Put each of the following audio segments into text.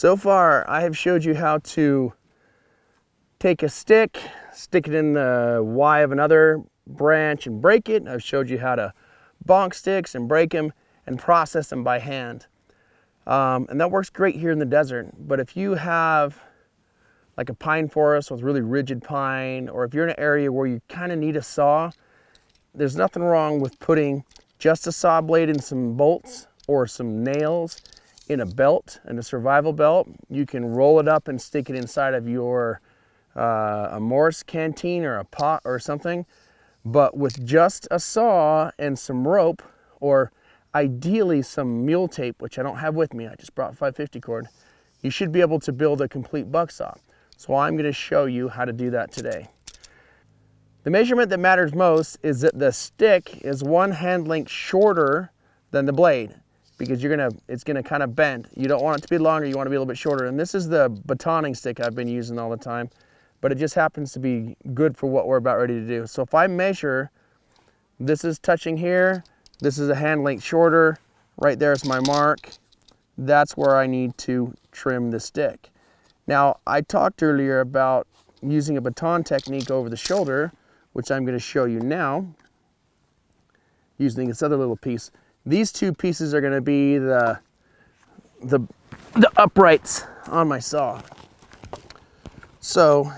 So far, I have showed you how to take a stick, stick it in the Y of another branch and break it. I've showed you how to bonk sticks and break them and process them by hand. And that works great here in the desert. But if you have like a pine forest with really rigid pine, or if you're in an area where you kind of need a saw, there's nothing wrong with putting just a saw blade and some bolts or some nails in a belt, in a survival belt. You can roll it up and stick it inside of your a Morse canteen or a pot or something. But with just a saw and some rope, or ideally some mule tape, which I don't have with me, I just brought 550 cord, you should be able to build a complete buck saw. So I'm going to show you how to do that today. The measurement that matters most is that the stick is 1 hand length shorter than the blade, because it's gonna kind of bend. You don't want it to be longer, you want it to be a little bit shorter. And this is the batoning stick I've been using all the time, but it just happens to be good for what we're about ready to do. So if I measure, this is touching here, this is a hand length shorter, right there's my mark. That's where I need to trim the stick. Now, I talked earlier about using a baton technique over the shoulder, which I'm going to show you now, using this other little piece. These two pieces are going to be the uprights on my saw. So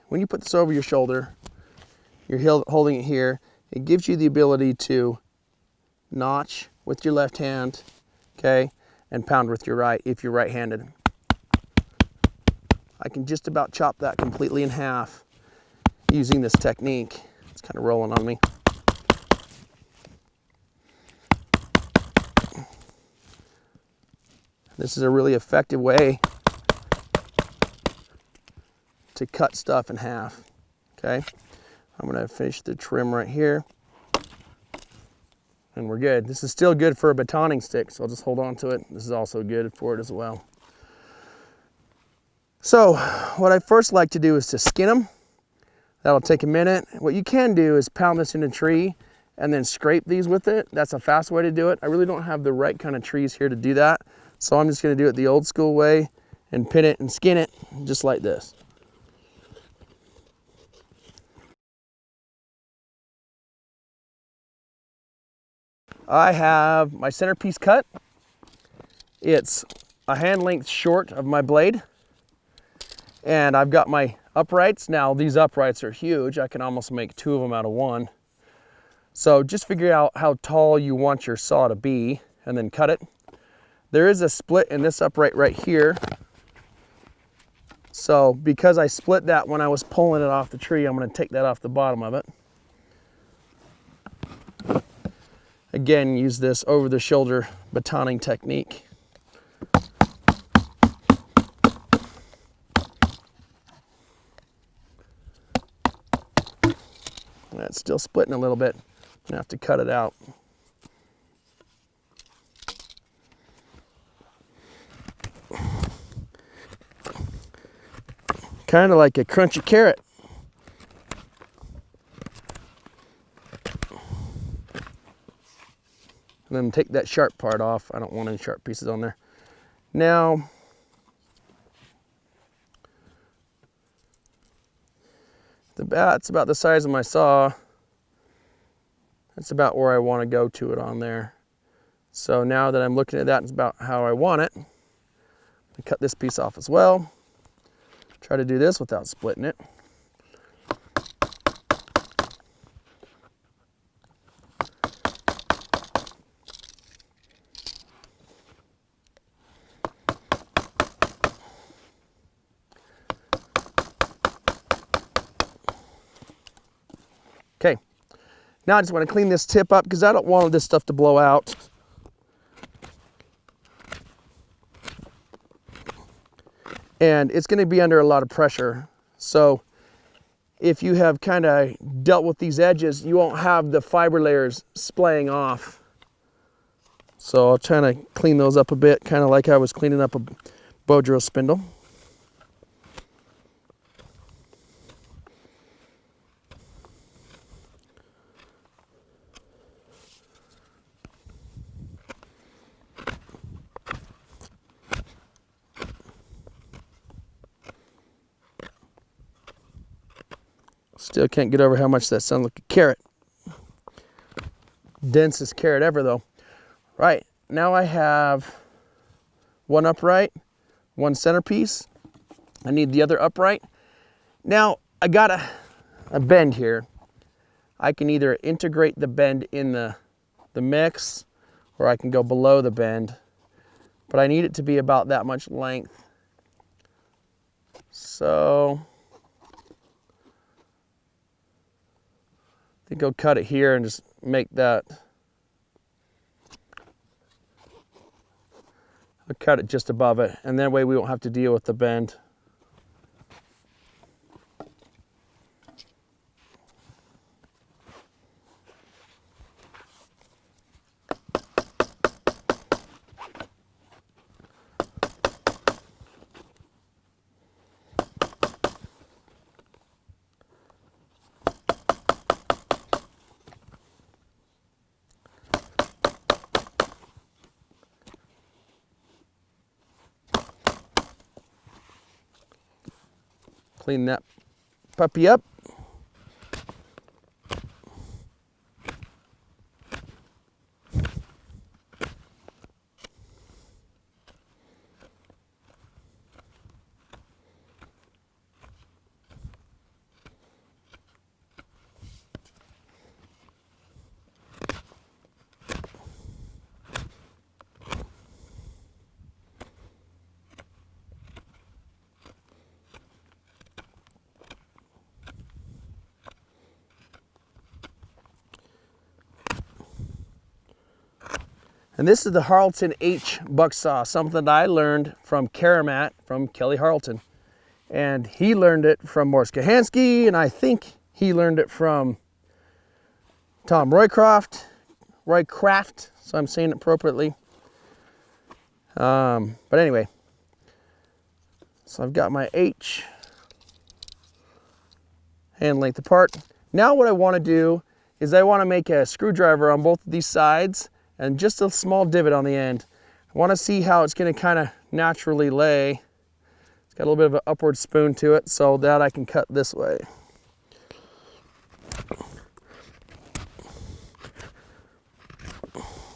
when you put this over your shoulder, you're holding it here. It gives you the ability to notch with your left hand, okay, and pound with your right if you're right-handed. I can just about chop that completely in half using this technique. It's kind of rolling on me. This is a really effective way to cut stuff in half, okay? I'm gonna finish the trim right here, and we're good. This is still good for a batoning stick, so I'll just hold on to it. This is also good for it as well. So what I first like to do is to skin them. That'll take a minute. What you can do is pound this in a tree and then scrape these with it. That's a fast way to do it. I really don't have the right kind of trees here to do that, so I'm just gonna do it the old school way and pin it and skin it just like this. I have my centerpiece cut. It's a hand length short of my blade. And I've got my uprights. Now these uprights are huge. I can almost make 2 of them out of 1. So just figure out how tall you want your saw to be and then cut it. There is a split in this upright right here. So because I split that when I was pulling it off the tree, I'm going to take that off the bottom of it. Again, use this over the shoulder batoning technique. That's still splitting a little bit. I'm gonna have to cut it out. Kind of like a crunchy carrot. And then take that sharp part off. I don't want any sharp pieces on there. Now, the bat's about the size of my saw. That's about where I want to go to it on there. So now that I'm looking at that, it's about how I want it. I cut this piece off as well. Try to do this without splitting it. Okay, now I just want to clean this tip up because I don't want this stuff to blow out. And it's going to be under a lot of pressure. So if you have kind of dealt with these edges, you won't have the fiber layers splaying off. So I'll try to clean those up a bit, kind of like I was cleaning up a bow drill spindle. Still can't get over how much that sounds like a carrot. Densest carrot ever though. Right, now I have one upright, one centerpiece. I need the other upright. Now I got a bend here. I can either integrate the bend in the mix, or I can go below the bend, but I need it to be about that much length. So I think I'll cut it here and just make that. I'll cut it just above it, and that way we won't have to deal with the bend. Clean that puppy up. And this is the Harleton H buck saw, something that I learned from Karamat, from Kelly Harleton. And he learned it from Morris Kahansky, and I think he learned it from Tom Roycraft, so I'm saying it appropriately. But anyway, so I've got my H hand length apart. Now what I want to do is I want to make a screwdriver on both of these sides and just a small divot on the end. I want to see how it's going to kind of naturally lay. It's got a little bit of an upward spoon to it, so that I can cut this way.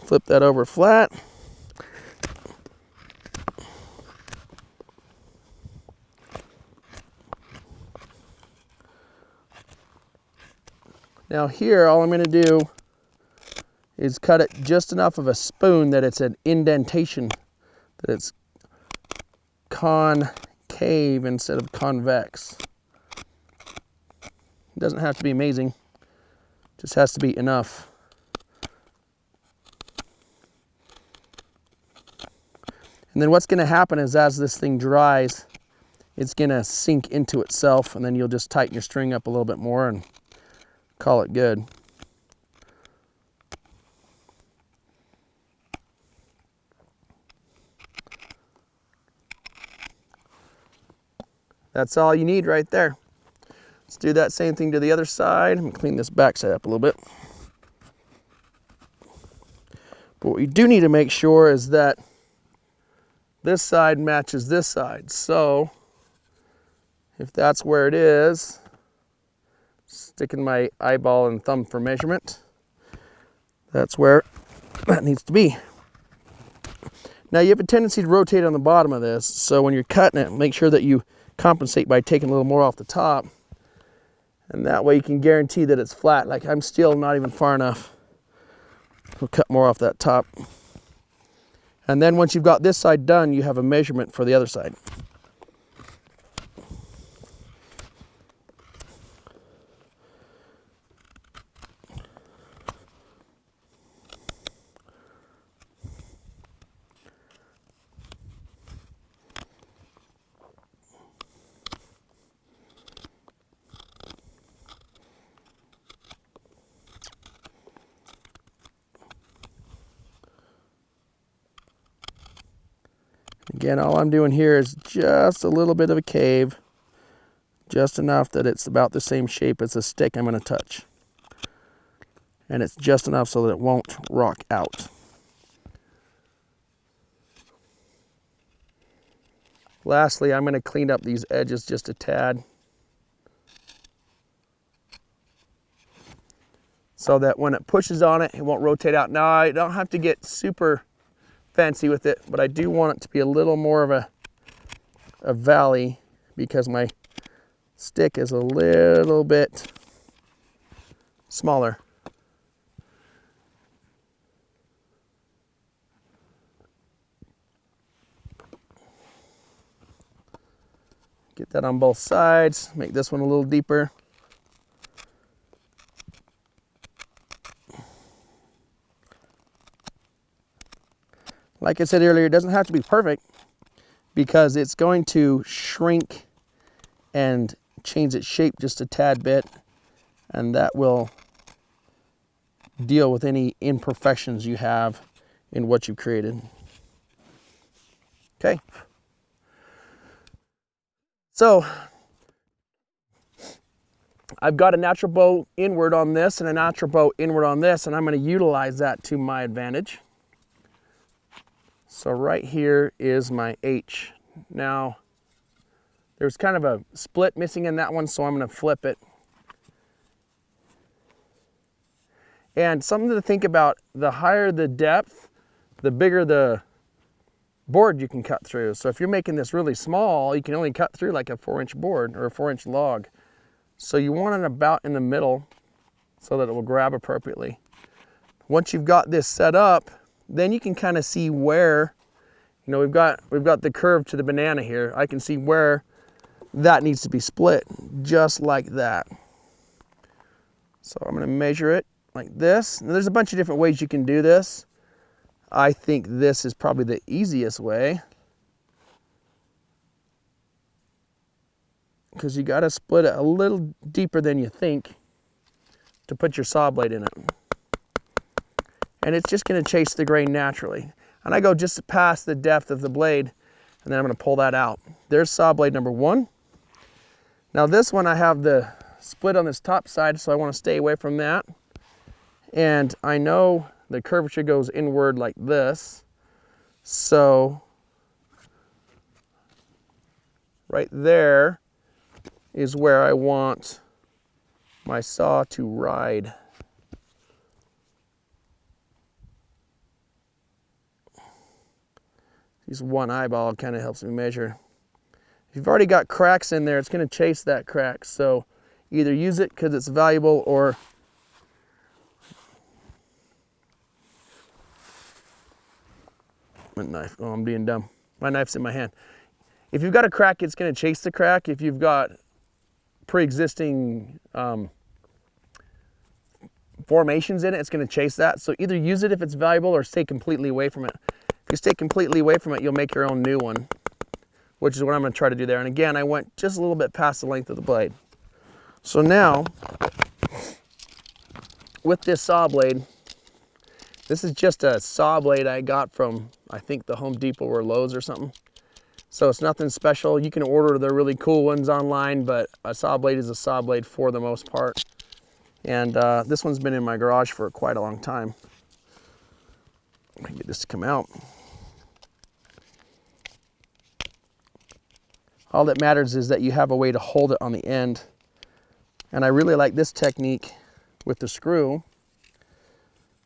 Flip that over flat. Now here, all I'm going to do is cut it just enough of a spoon that it's an indentation, that it's concave instead of convex. It doesn't have to be amazing, it just has to be enough. And then what's going to happen is as this thing dries, it's going to sink into itself, and then you'll just tighten your string up a little bit more and call it good. That's all you need right there. Let's do that same thing to the other side. I'm gonna clean this back side up a little bit. But what we do need to make sure is that this side matches this side. So if that's where it is, sticking my eyeball and thumb for measurement, that's where that needs to be. Now you have a tendency to rotate on the bottom of this, so when you're cutting it, make sure that you compensate by taking a little more off the top, and that way you can guarantee that it's flat. Like I'm still not even far enough. We'll cut more off that top, and then once you've got this side done, you have a measurement for the other side. Again, all I'm doing here is just a little bit of a cave, just enough that it's about the same shape as the stick I'm going to touch. And it's just enough so that it won't rock out. Lastly, I'm going to clean up these edges just a tad. so that when it pushes on it, it won't rotate out. Now, I don't have to get super fancy with it, but I do want it to be a little more of a valley because my stick is a little bit smaller. Get that on both sides, make this one a little deeper. Like I said earlier, it doesn't have to be perfect because it's going to shrink and change its shape just a tad bit, and that will deal with any imperfections you have in what you've created. Okay. So I've got a natural bow inward on this and a natural bow inward on this, and I'm going to utilize that to my advantage. So right here is my H. Now, there's kind of a split missing in that one, so I'm going to flip it. And something to think about, the higher the depth, the bigger the board you can cut through. So if you're making this really small, you can only cut through like a 4-inch board or a 4-inch log. So you want it about in the middle so that it will grab appropriately. Once you've got this set up, then you can kind of see where, you know, we've got the curve to the banana here. I can see where that needs to be split, just like that. So I'm going to measure it like this. Now, there's a bunch of different ways you can do this. I think this is probably the easiest way, because you got to split it a little deeper than you think to put your saw blade in it. And it's just going to chase the grain naturally. And I go just past the depth of the blade, and then I'm going to pull that out. There's saw blade number 1. Now this one, I have the split on this top side, so I want to stay away from that. And I know the curvature goes inward like this. So right there is where I want my saw to ride. Use one eyeball kind of helps me measure. If you've already got cracks in there, it's going to chase that crack. So either use it because it's valuable, or my knife. Oh, I'm being dumb. My knife's in my hand. If you've got a crack, it's going to chase the crack. If you've got pre-existing formations in it, it's going to chase that. So either use it if it's valuable or stay completely away from it. If you stay completely away from it, you'll make your own new one, which is what I'm going to try to do there. And again, I went just a little bit past the length of the blade. So now, with this saw blade, this is just a saw blade I got from, I think, the Home Depot or Lowe's or something. So it's nothing special. You can order the really cool ones online, but a saw blade is a saw blade for the most part. And this one's been in my garage for quite a long time. I can get this to come out. All that matters is that you have a way to hold it on the end. And I really like this technique with the screw,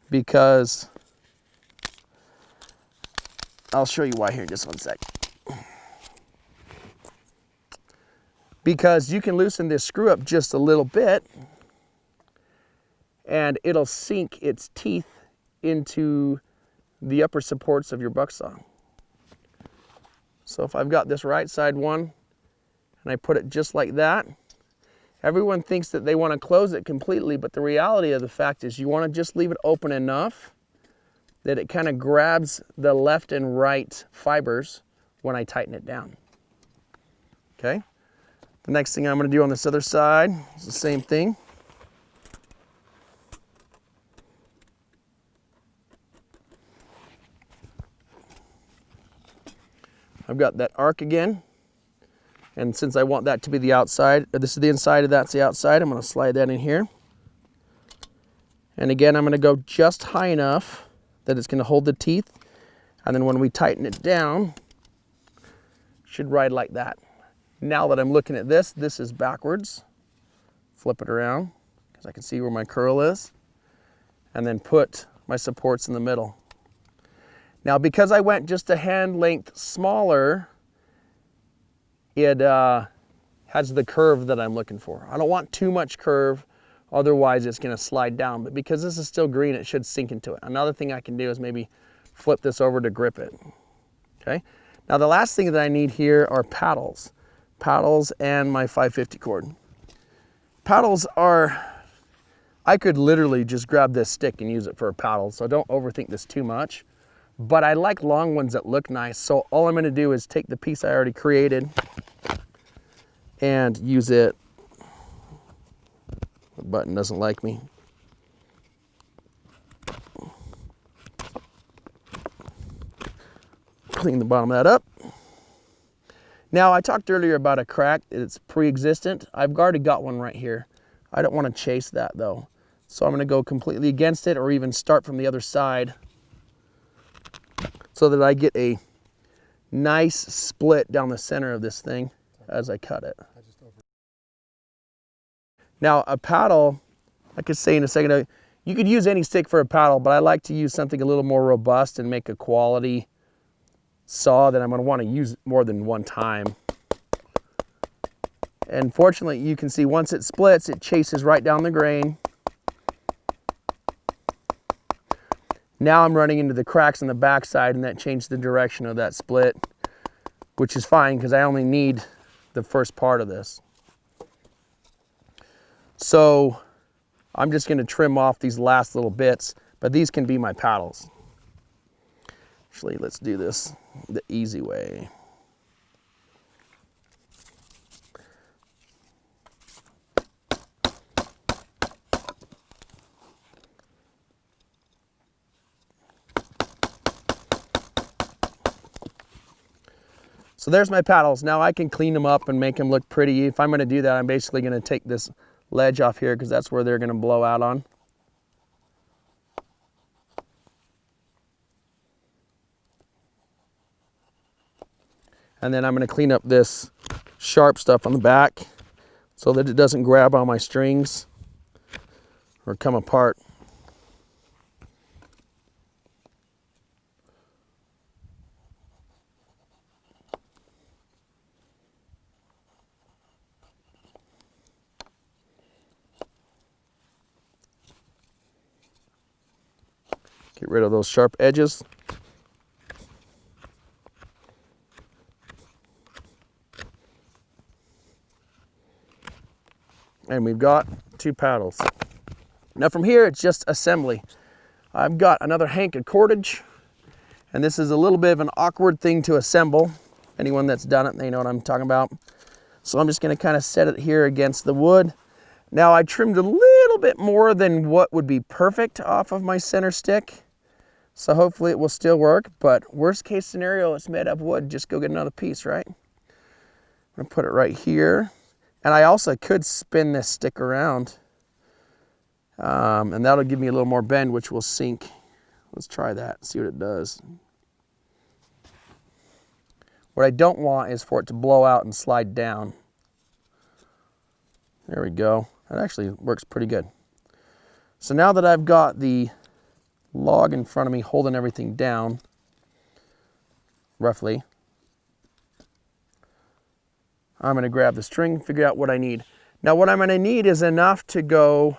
because I'll show you why here in just one sec. Because you can loosen this screw up just a little bit and it'll sink its teeth into the upper supports of your bucksaw. So if I've got this right side one and I put it just like that, everyone thinks that they want to close it completely, but the reality of the fact is you want to just leave it open enough that it kind of grabs the left and right fibers when I tighten it down. Okay? The next thing I'm going to do on this other side is the same thing. I've got that arc again, and since I want that to be the outside, or this is the inside, and that's the outside, I'm going to slide that in here. And again, I'm going to go just high enough that it's going to hold the teeth, and then when we tighten it down, it should ride like that. Now that I'm looking at this, this is backwards. Flip it around, because I can see where my curl is. and then put my supports in the middle. Now, because I went just a hand length smaller, it has the curve that I'm looking for. I don't want too much curve, otherwise it's gonna slide down. But because this is still green, it should sink into it. Another thing I can do is maybe flip this over to grip it, okay? Now the last thing that I need here are paddles. Paddles and my 550 cord. Paddles are, I could literally just grab this stick and use it for a paddle, so don't overthink this too much. But I like long ones that look nice, so all I'm gonna do is take the piece I already created and use it. The button doesn't like me. Clean the bottom of that up. Now, I talked earlier about a crack. It's pre-existent. I've already got one right here. I don't want to chase that though. So I'm going to go completely against it, or even start from the other side, so that I get a nice split down the center of this thing as I cut it. Now, a paddle, like I was saying a second ago, you could use any stick for a paddle, but I like to use something a little more robust and make a quality saw that I'm going to want to use more than one time. And fortunately, you can see once it splits, it chases right down the grain. Now I'm running into the cracks on the backside, and that changed the direction of that split, which is fine because I only need the first part of this. So I'm just going to trim off these last little bits, but these can be my paddles. Actually, let's do this the easy way. So there's my paddles. Now I can clean them up and make them look pretty. If I'm going to do that, I'm basically going to take this ledge off here because that's where they're going to blow out on. And then I'm going to clean up this sharp stuff on the back so that it doesn't grab on my strings or come apart. Get rid of those sharp edges. And we've got two paddles. Now from here, it's just assembly. I've got another hank of cordage, and this is a little bit of an awkward thing to assemble. Anyone that's done it, they know what I'm talking about. So I'm just gonna kind of set it here against the wood. Now I trimmed a little bit more than what would be perfect off of my center stick. So hopefully it will still work, but worst case scenario, it's made of wood. Just go get another piece, right? I'm gonna put it right here. And I also could spin this stick around, and that'll give me a little more bend, which will sink. Let's try that, see what it does. What I don't want is for it to blow out and slide down. There we go. That actually works pretty good. So now that I've got the log in front of me holding everything down, roughly, I'm going to grab the string, figure out what I need. Now what I'm going to need is enough to go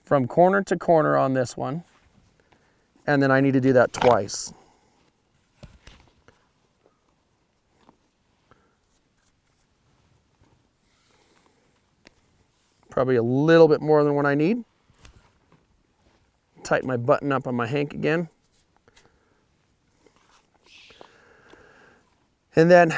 from corner to corner on this one, and then I need to do that twice. Probably a little bit more than what I need. Tighten my button up on my hank again. And then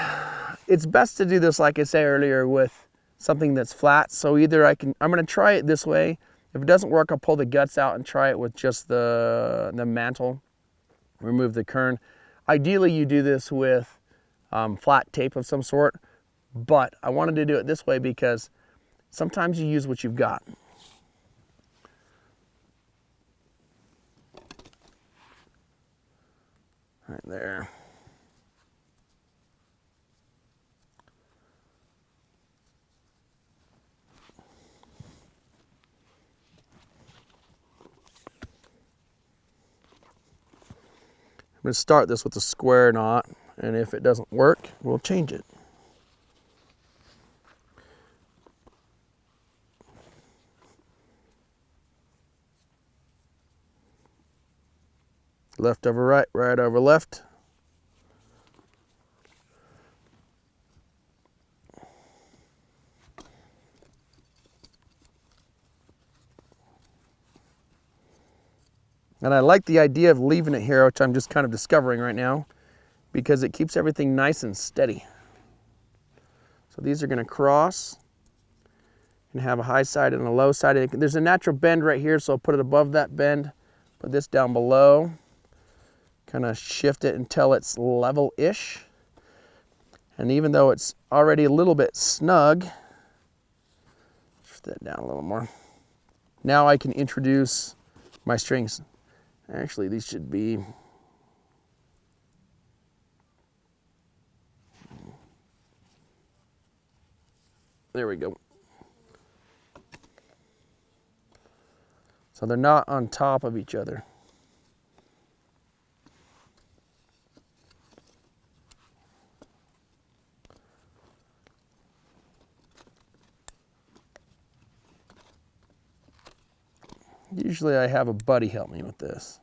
it's best to do this, like I said earlier, with something that's flat. So either I'm going to try it this way. If it doesn't work, I'll pull the guts out and try it with just the mantle, remove the kern. Ideally, you do this with flat tape of some sort, but I wanted to do it this way because sometimes you use what you've got. Right there. going to start this with a square knot, and if it doesn't work, we'll change it. Left over right, right over left. And I like the idea of leaving it here, which I'm just kind of discovering right now, because it keeps everything nice and steady. So these are going to cross and have a high side and a low side. There's a natural bend right here, so I'll put it above that bend. Put this down below. Kind of shift it until it's level-ish. And even though it's already a little bit snug, shift that down a little more. Now I can introduce my strings. Actually, these should be, there we go. So they're not on top of each other. Usually I have a buddy help me with this.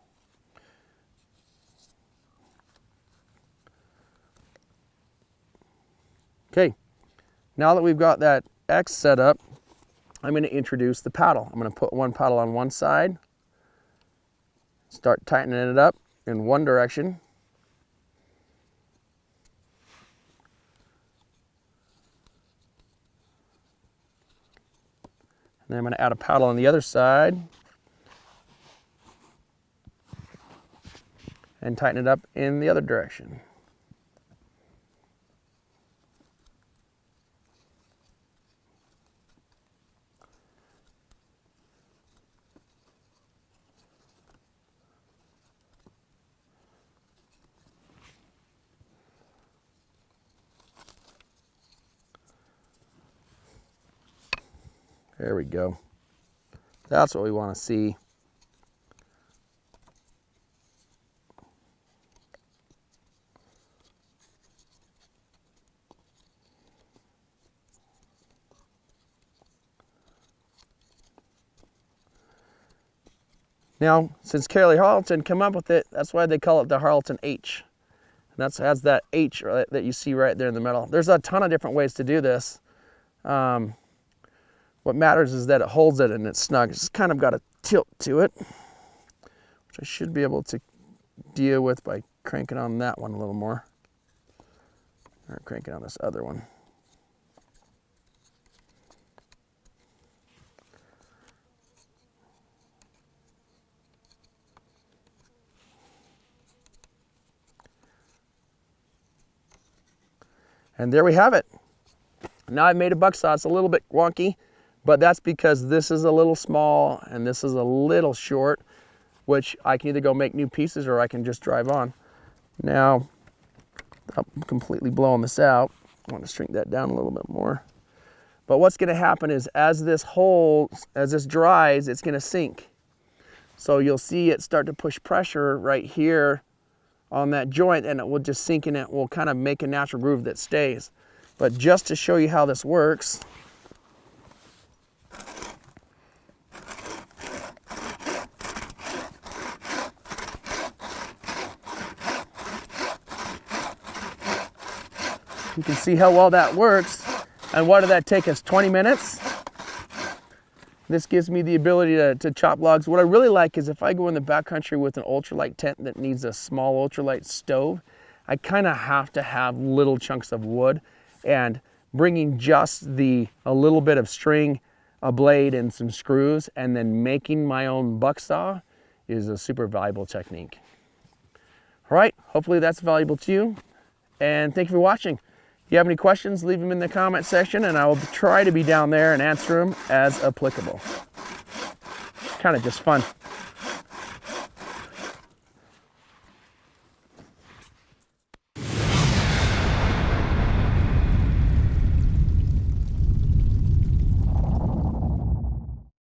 Okay, now that we've got that X set up, I'm going to introduce the paddle. I'm going to put one paddle on one side, start tightening it up in one direction. And then I'm going to add a paddle on the other side and tighten it up in the other direction. There we go. That's what we want to see. Now, since Carly Harleton came up with it, that's why they call it the Harleton H. And that has that H that you see right there in the middle. There's a ton of different ways to do this. What matters is that it holds it and it's snug. It's just kind of got a tilt to it, which I should be able to deal with by cranking on that one a little more, or cranking on this other one. And there we have it. Now I've made a buck saw. It's a little bit wonky, but that's because this is a little small and this is a little short, which I can either go make new pieces or I can just drive on. Now, I'm completely blowing this out. I want to shrink that down a little bit more. But what's going to happen is as this dries, it's going to sink. So you'll see it start to push pressure right here on that joint, and it will just sink in. It will kind of make a natural groove that stays. But just to show you how this works, you can see how well that works. And what did that take us, 20 minutes? This gives me the ability to chop logs. What I really like is if I go in the backcountry with an ultralight tent that needs a small ultralight stove, I kind of have to have little chunks of wood, and bringing just a little bit of string, a blade, and some screws, and then making my own buck saw is a super valuable technique. All right, hopefully that's valuable to you, and thank you for watching. If you have any questions, leave them in the comment section, and I will try to be down there and answer them as applicable. Kind of just fun.